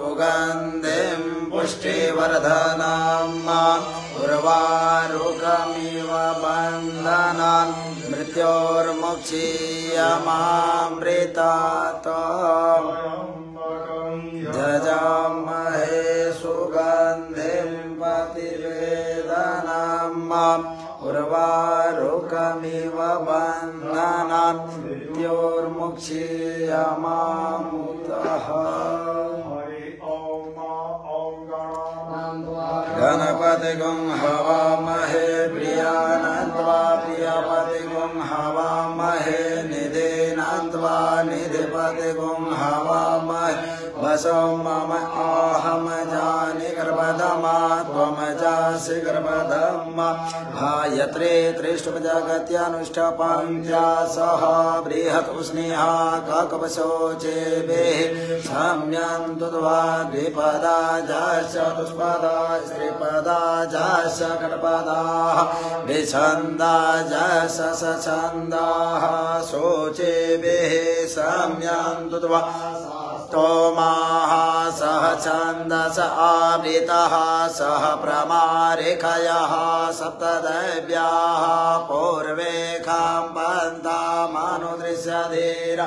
सुगन्धिं पुष्टिवर्धनम् उर्वारुकमिव बन्धनान् मृत्योर्मुक्षीयमामृतात् जजामहे सुगन्धिं पतिवेदनम् उर्वारुकमिव बन्धनान् मृत्योर्मुक्षीयमामृतः गणपतिगुं हवामहे प्रियानन्द्वा प्रियपतिगुं हवामहे निधिनन्द्वा निधिपतिगुं हवामहे वसो मम आहम जानि गर्भधमा त्वं जासि गर्भधमा भायत्रे त्रिष्टुपजगत्यानुष्ठपङ्क्त्या सह बृहत् उष्णिहा काकवशोचेभिः सम्यन्तु द्वा द्विपदा जाश्च चतुष्पदा स्त्रीपदा जाश्च षट्पदाः विछन्दा जाश्च सछन्दाः शोचेभिः सम्यन्तु द्वा तोमाः सह छन्दस आवृतः सह प्रमारिकयः सप्तदैव्याः पूर्वेखां पन्थामनुदृश्यधीर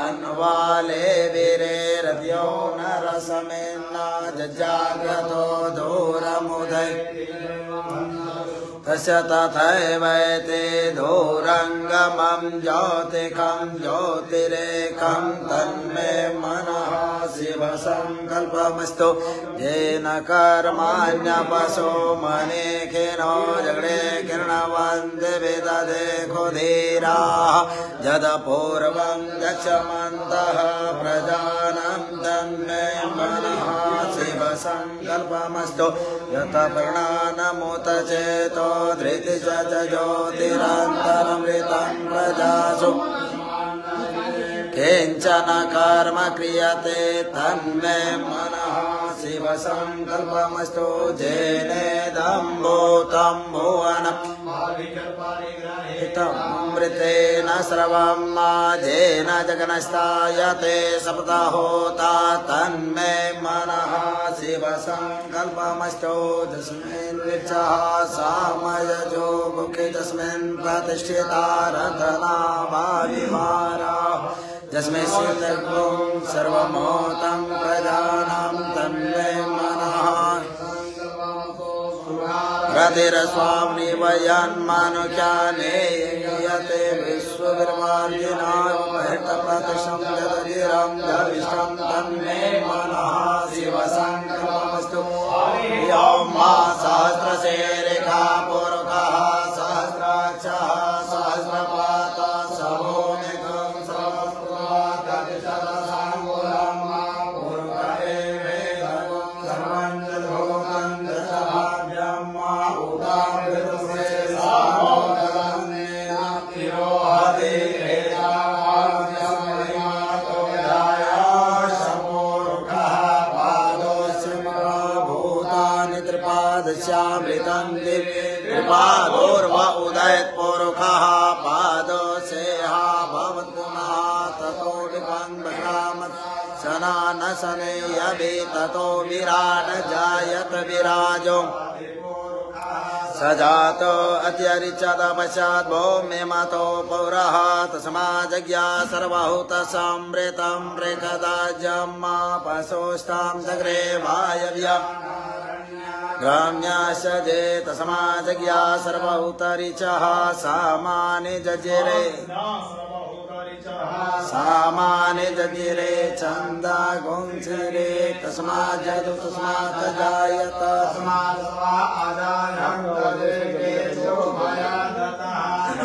अन्वाले वीरेरद्यो नरसमेन्ना जजाग्रतो दूरमुदय तस्य तथैवैते धूरङ्गमं ज्योतिकं ज्योतिरेकं तन्मे मनः शिवसङ्कल्पमस्तु येन कर्माण्यपशो मनेखिनो जगडे किरणवन्ति विदधेखो धीराः यदपूर्वं दक्षमन्तः प्रजानं तन्मे मनः शिवसङ्कल्पमस्तु यत प्रणनमुत चेतो धृति च ज्योतिरन्तरमृतं प्रजासु किञ्चन कर्म क्रियते तन्मे मनः शिवसङ्कल्पमस्तु जेनेदं भूतं भुवनम् अमृतेन स्रवं जेन जगनस्तायते सप्ताहोता तन्मे मनः शिवसङ्कल्पमस्तु तस्मिन् वृक्षः सामयजो मुखे तस्मिन् प्रतिष्ठिता रतनाभाविहारा यस्मै शीतग्भुं सर्वमोतं प्रजानां तन्मे मनः रतिरस्वाम्नि वयन्मानुख्याने यते विश्वविर्मार्जिनामहितप्रतिष्ठं जगदिरं जविष्ठं तन्मे मनः शिवसङ्कल्पमस्तु यं मा सहस्रशेरेखा पूर्वकः सहस्राक्षः सहस्रपाता सभोनिकं सहस्रपातशतसाङ्गुलं पूर्वके वेदं सर्वं जगोतं दशभाव्यं मा उदामृतसे सामोदलन्नेन तिरोहति त्रिपादस्यामृतं त्रिपादोर्व उदयत्पूर्वकः पादोसेहा भवत्पुनः ततो विपन्नकामत् सनानसने यभि ततो विराट जायत विराजो सजातो अत्यरिचदपश्चात् भौम्यमतो पौरः तस्माज्ज्ञा सर्वहूतसमृतं प्रेकदाज्यमापशोष्टां जग्रे वायव्य ग्राम्याशजे तस्माज्ज्ञा सर्वहूतरिचः सामानि जजिरे सामानि जजिरे चन्दा गुंसिरे तस्माज्जदु तस्मात् जायत तस्मात् स्वा आदायं जजिरे शोभया दत्तः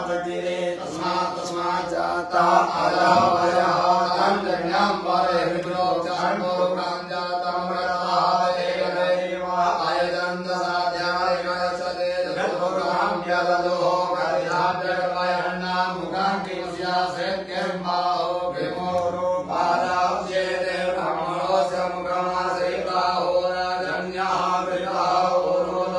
जजिरे तस्मात् जाता अलावयः तन्यं परेभ्यो चण्डो जातं Om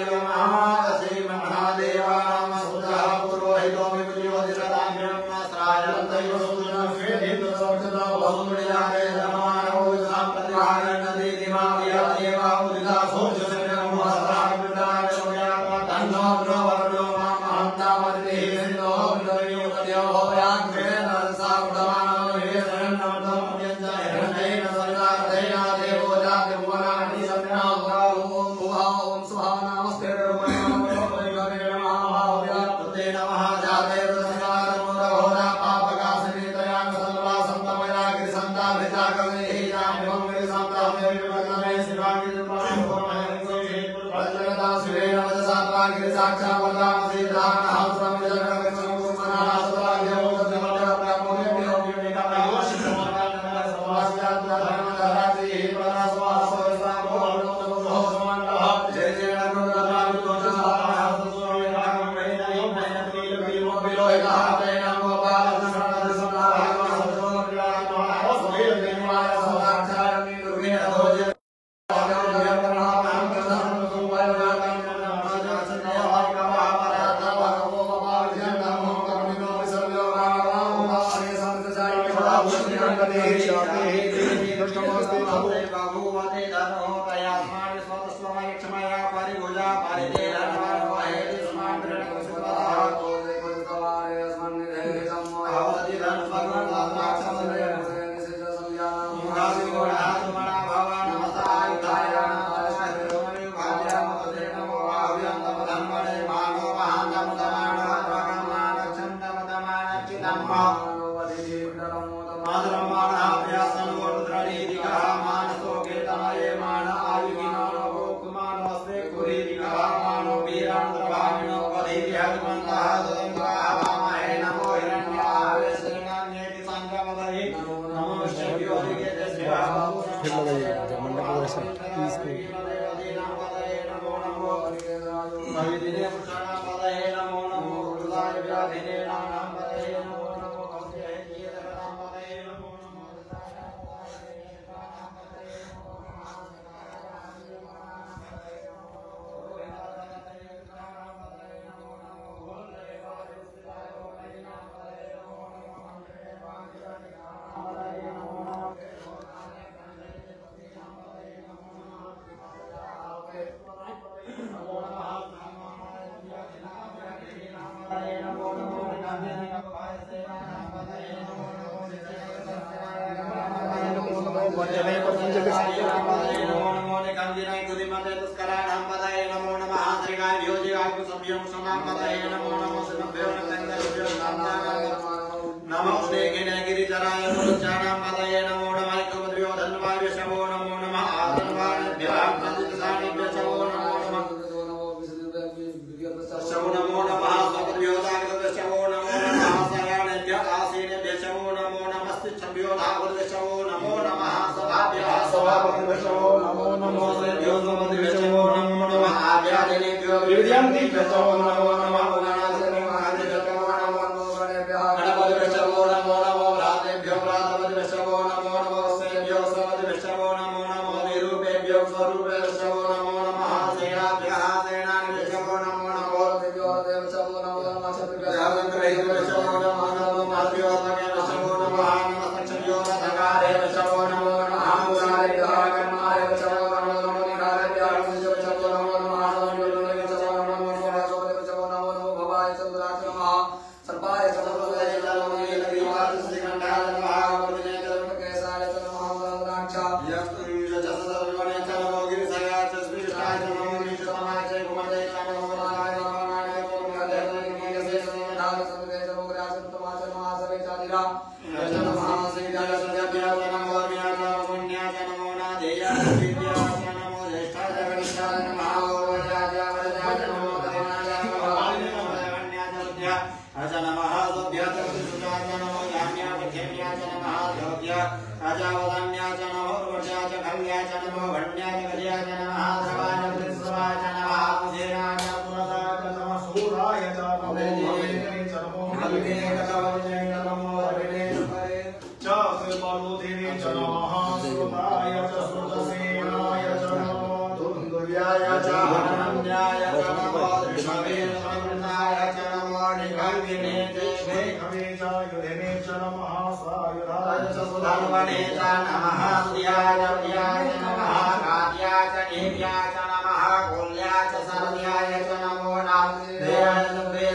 महादेव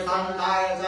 Santai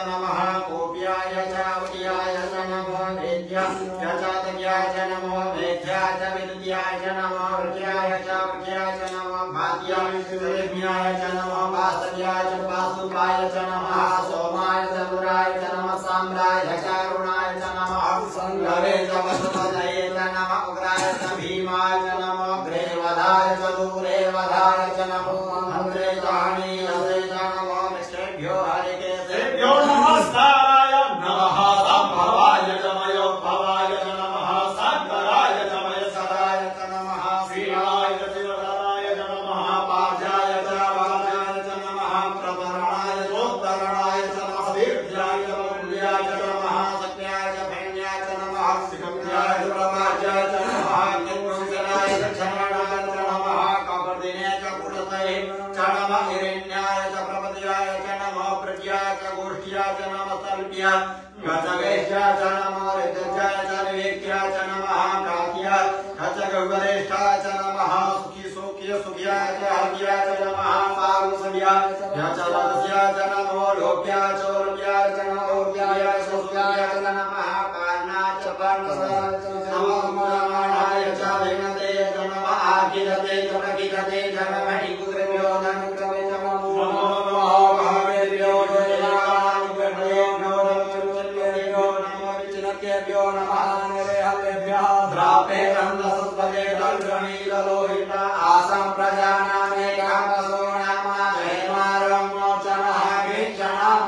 नमः सोमाय चतुराय च नमः साम्राय चारुणाय च नमः संगवे च वसुमतये च नमः उग्राय च भीमाय च नमः ग्रेवधाय च दूरेवधाय च नमो अग्रे जानीयसे च नमो निष्ठेभ्यो हरिकेशेभ्यो नमस्काराय नमः संभवाय च मयोद्भवाय च नमः सागराय च मयसराय च नमः श्रीराय च शिवधराय च नमः पार्जाय च वाजाय च नमः प्रतरणाय चोत्तरणाय च नमः दीर्घाय च मूल्याय च नमः सत्याय च भैन्याय च नमः सिकम्याय च प्रभाज्याय च नमः निर्गुणजनाय च क्षमाणाय च नमः कपर्दिने च पुरतये च नमः हिरण्याय च प्रपद्याय च नमः प्रज्ञाय च गोष्ठ्याय च नमः तल्प्याय गजवेश्याय च नमः ऋतुजाय च विवेक्याय च नमः कात्याय च गौरेष्ठाय च नमः सुखी सुखी सुखियाय च हव्याय च नमः पारुषव्याय च लक्ष्याय च नमो लोभ्याय च लोभ्याय च नमो लोभ्याय च सुख्याय च नमः कारणाय च पर्णसाय च नमः मानाय च विनते च नमः आकिरते च प्रकिरते च नमः हिकुद्रव्यो ननुक्रमे च नमो महाभावेभ्यो जयानुग्रहयो नमो विचिनकेभ्यो नमः निरेहवेभ्यः द्रापे रन्दसत्पदे दर्शनीललोहिता आसं प्रजानामेकामसो नाम जयमारं मोचनः वीक्षणम्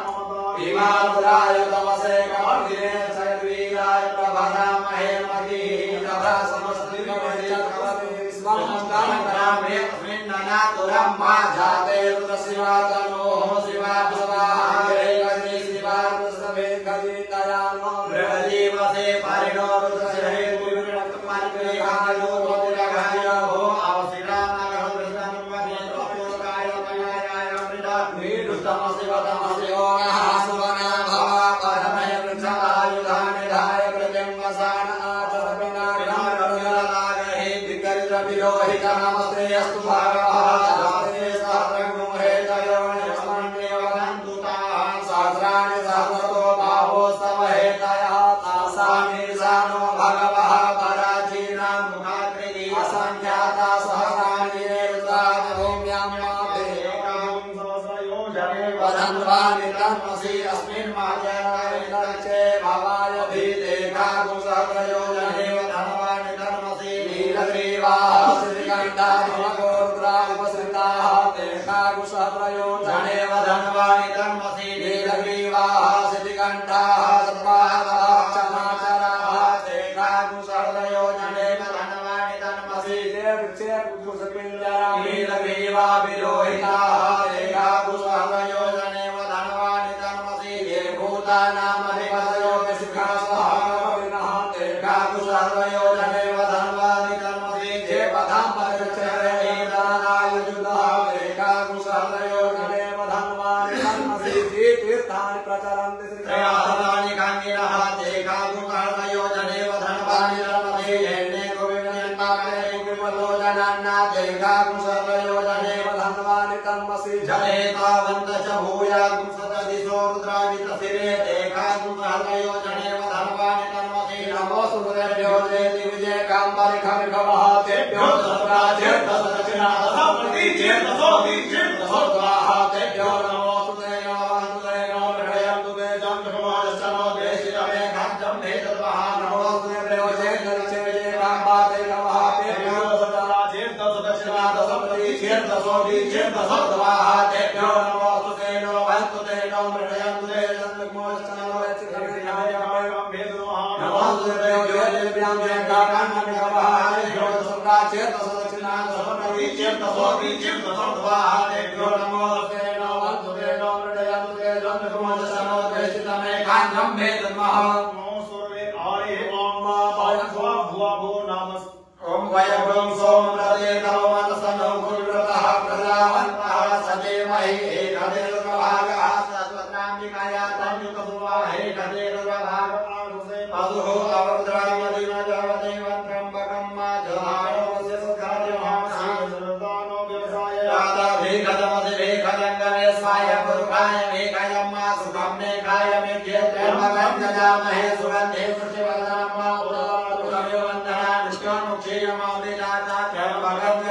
हिमालयाय तमसे कमर्दिने सयद्वीराय प्रभदामहे मतिः तथा समस्तिकमहितकवति विश्वमङ्गलकामे अस्मिन्ननातुरं मा जाते रुद्रशिवातनोः शिवाभुवाः गृहगति शिवारुसभे गदितयानो बृहजीवसे परिणो रुद्रशिरे विविधकमर्गेहायो भोजगायो अवसिरामगहृतन्महे त्वयोगाय तयाय अमृता नीरुतमसिवतमसि ओमः सुवना भवा परमय वृक्षायुधानिधाय प्रत्यङ्गसान आचरविनागहे विकरितविलोहित नमस्ते अस्तु भगवः जाते सहस्रगुहे तयोनिस्मन्यवदन्तु ताः सहस्राणि सहस्रतो भावोस्तवहेतयः तासामीशानो भगवः पराचीनां मुखाकृति असङ्ख्याता सहस्राणि एवतानि भूम्यां माते वधन्वानि तन्मसि अस्मिन् माजनाय भवाय भीतेकागुं सहस्रयोजने वधन्वानि तन्मसि नीलग्रीवाः श्रीकण्ठाः ममगोत्रा उपसृताः तेकागुं सहस्रयोजने वधन्वानि तन्मसि नीलग्रीवाः श्रीकण्ठाः सद्भावः क्षमाचराः तेकागुं सहस्रयोजने वधन्वानि तन्मसि नीलग्रीवा विलोहिताः तेकागुं सहस्रयोजने वधन्वानि तन्मसि ये भूतानामधिपतयो विशिखासहाविनः तेकागुं सहस्रयोजने वधन्वानि तन्मसि ये पथं परिचरेदानायुजुतः तेकागुं सहस्रयोजने वधन्वानि तन्मसि ये तीर्थानि प्रचरन्ति श्रीयासनानि काङ्गिनः तेकागुं सहस्रयोजने वधन्वानि तन्मसि येने गोविन्दन्माकरे विमलोचनान्ना तेकागुं सहस्रयोजने वधन्वानि तन्मसि जलेतावन्त च भूयागुं सतदिशो रुद्रावितसिरे तेकागुं सहस्रयोजने वधन्वानि तन्मसि नमो सुरेभ्यो जयति विजयकाम्बरिखमिखवः तेभ्यो दशप्राचेर्दशदक्षिणादशप्रतीचेर्दशोदीचेर्दशोद्वाः तेभ्यो नमो सुतेनो वन्दुतेनो मृडयन्तु ते जन्तकुमारश्चनो देशिरमे घञ्जं भेदद्वः नमो सुरेभ्यो जयति विजयकाम्बरिखवः तेभ्यो दशप्राचेर्दशदक्षिणादशप्रतीचेर्दशोदीचेर्दशोद्वाः तेभ्यो नमो सुतेनो वन्दुतेनो मृडयन्तु ते जन्तकुमारश्चनो देशिरमे घञ्जं भेदद्वः नमो सुरेभ्यो जयति विजयकाम्बरिखवः तेभ्यो दशप्राचेर्दशदक्षिणादशप्रतीचेर्दशोदीचेर्दशोद्वाः तेभ्यो नमो सुतेनो वन्दुतेनो मृडयन्तु ते जन्तकुमारश्चनो देशिरमे घञ्जं भेदद्वः ओम वयं सोम प्रदे नमो मनसनो गुरुव्रतः प्रजावन्तः सदेमहि एकदेवभागः सत्वत्राम्बिकाया तन्युकसुवाहे एकदेवभागः अदुः अवद्रामदिन जवदेवं त्र्यम्बकं मा जहायोस्य सुखादिमहासीदानो व्यवसाय यादाभिगतमसि भेखदङ्गमे स्वाय पुरुखाय मेघयं मा सुखं मेघाय मेघ्ये त्र्यम्बकं जजामहे सुगन्धे पुष्टिवर्धनं मा त्र्यम्बकं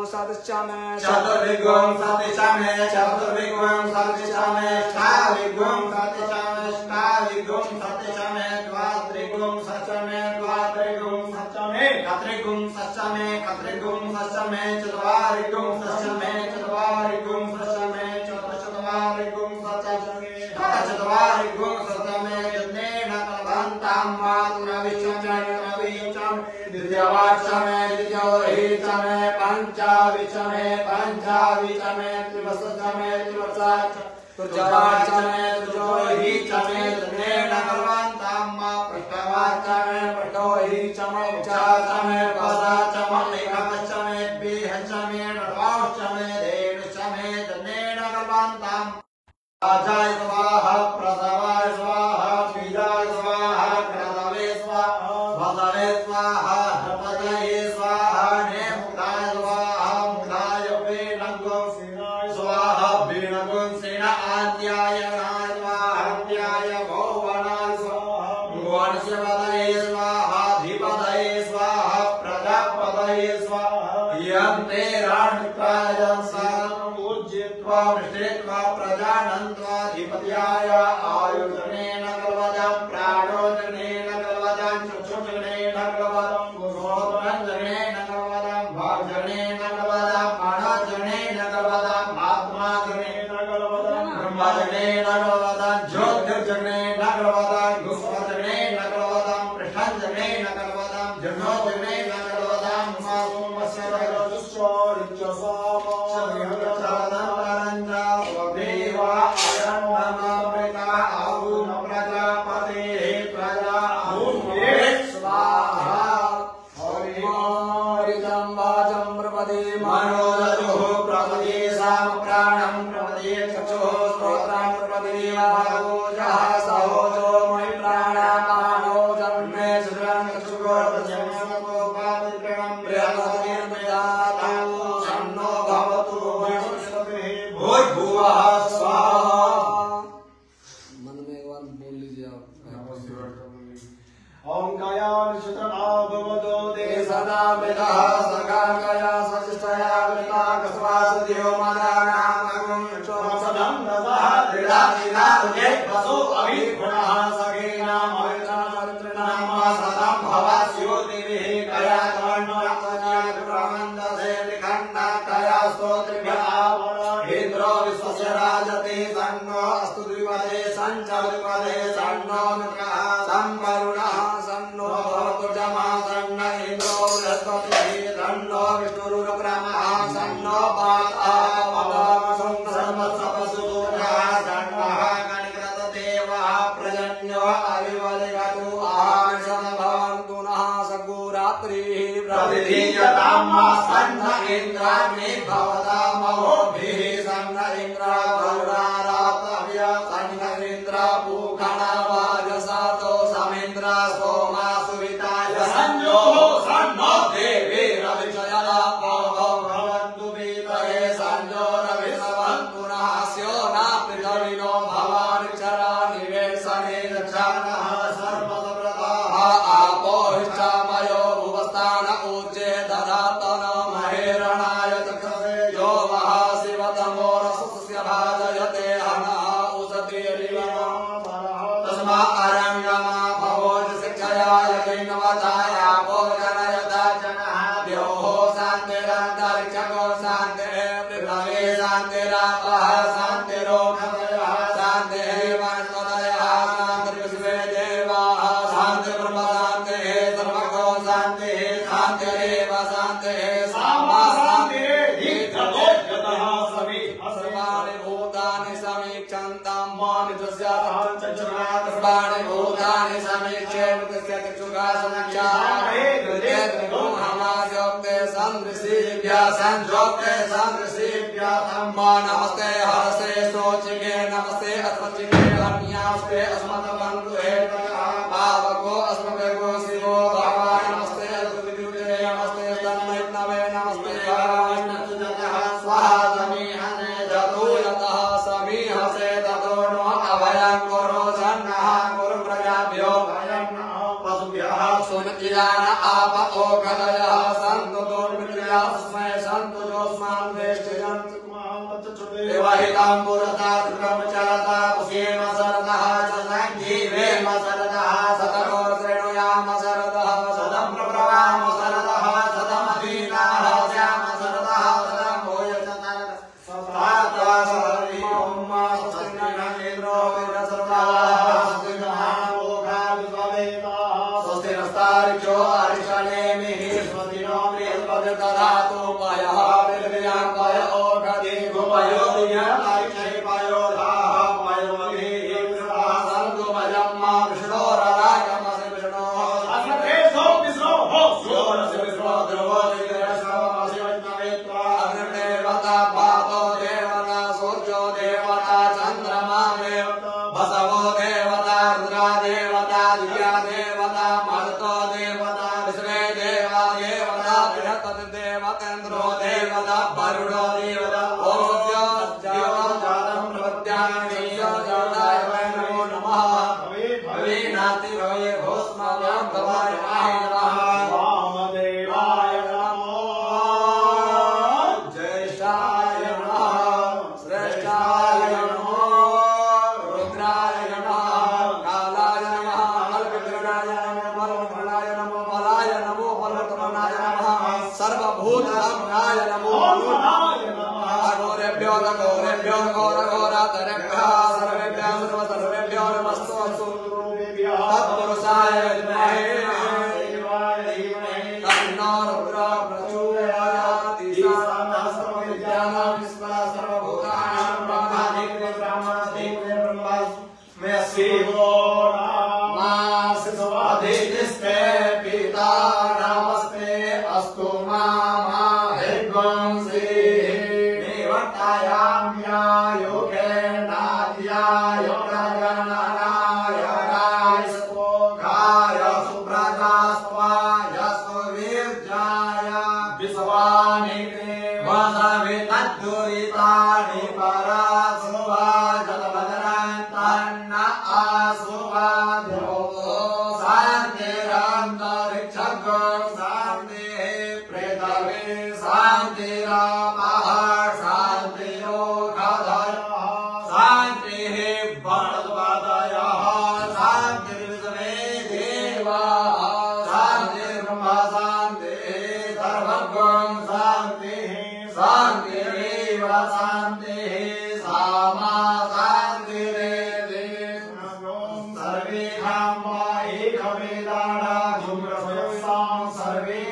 Sadhu सतिचामे चतुर्विगुं सतिचामे चतुर्विगुं सतिचामे ष्टाविगुं सतिचामे ष्टाविगुं सतिचामे द्वात्रिगुं सचमे द्वात्रिगुं सचमे कत्रिगुं सचमे कत्रिगुं सचमे चत्वारिगुं सचमे चत्वारिगुं सचमे चतुर्चत्वारिगुं सचमे चतुर्चत्वारिगुं सचमे यज्ञेन कल्पन्तां मातुरविचमे द्वितीयवाचमे द्वितीयोहिचमे पंचाविचमे पंचाविचमे त्रिवसचमे त्रिवसाच तृतीयवाचमे तृतीयोहिचमे तृतीयेन कल्पन्तां पृष्ठवाचमे पृष्ठोहिचमे उच्चाचमे पदाचमे एकवचमे द्विहचमे षड्वाचमे धेनुचमे तृतीयेन कल्पन्तां आचार्य स्वाहा प्रसवाय स्वाहा बीजाय स्वाहा क्रतवे स्वाहा भद्रे स्वाहा हृपदये स्वाहा नेमुखाय स्वाहा मुखाय वीणगुं सेनाय स्वाहा वीणगुं सेना आद्याय स्वाहा आद्याय भुवनाय स्वाहा भुवनस्य पदये स्वाहा धिपदये स्वाहा प्रजापदये स्वाहा यन्ते राष्ट्राय पूज्यत्वा वृष्टित्वा प्रजानन्त्वाधिपत्याय आयुजनेन कल्वदं प्राणोजनेन कल्वदं चक्षुजनेन कल्वदं गुरोजनेन कल्वदं भागजनेन कल्वदं मानजनेन कल्वदं आत्माजनेन कल्वदं ब्रह्मजनेन कल्वदं ज्योतिर्जनेन कल्वदं गुस्वजनेन कल्वदं पृष्ठजनेन कल्वदं जन्मोजनेन कल्वदं मासुमस्य नमस्ते हरसे सोचिके नमस्ते अत्वचिके अन्यास्ते अस्मद्बन्धु पावको अस्मभ्यगो शिवो भगवान् नमस्ते अद्वितीये नमस्ते तन्मयत्नवे नमस्ते स्वाहा समीहने जतु यतः समीहसे ततो नो अभयं कुरु सन्नः कुरु प्रजाभ्यो पशुभ्यः सुनतियान आप ओकदयः सन्तु दुर्मित्रयः स्मै सन्तु जोस्मा विवाहितां पुरता ब्रह्मचारता पुष्येम शरदः सदङ्गीवेम शरदः सतगोर श्रेणुयाम शरदः सदं प्रभवाम शरदः सदमदीनाः स्याम शरदः सदं भूयचतन सदाता शरदि ओम स्वस्तिनन्द्रो वेदसर्वाः स्वस्तिनहालोकादित्ववेदा स्वस्तिनस्तारिचो अरिषणेमिः स्वस्तिनो बृहस्पतिर्दधातु पयः पृथिव्यां पय ओषधि गोपयो दियतारिक्षै पयोधाः पयोभिः सर्वमयं मा विष्णोररागमसि विष्णोः अस्मतेषो विष्णोः सोमस्य विष्णो ध्रुवो दिव्यश्रवमसि वैष्णवेत्वा अग्निर्देवता पातो देवता सूर्यो देवता चन्द्रमा देवता बसवो देवता रुद्रा देवता दिव्या देवता मरुतो देवता विश्वे देवा देवता बृहस्पति देवतेन्द्रो देवता वरुणो देवता ओम सत्यो जातं प्रवत्यामीयो जाताय वै नमो नमः भवे नाति भवे भोस्मव्यां भवाय नमः वामदेवाय नमो ज्येष्ठाय नमः श्रेष्ठाय नमो रुद्राय नमः कालाय नमः मलविग्रहाय नमः मलविग्रहाय नमो मलाय नमो मलतमनाय नमः सर्वभूतनाय नमो घोरेभ्यो घोरघोरातरेभ्यः सर्वेभ्यः सर्वेभ्यो नमस्तु तत्पुरुषाय विद्महे तन्नो रुद्रः प्रचोदयात् ईशानः सर्वविद्यानां ईश्वरः सर्वभूतानां ब्रह्माधिपतिर्ब्रह्मस्मै शिवो नामास्ते पिता नमस्ते अस्तु मामा विद्वांसी सर्वे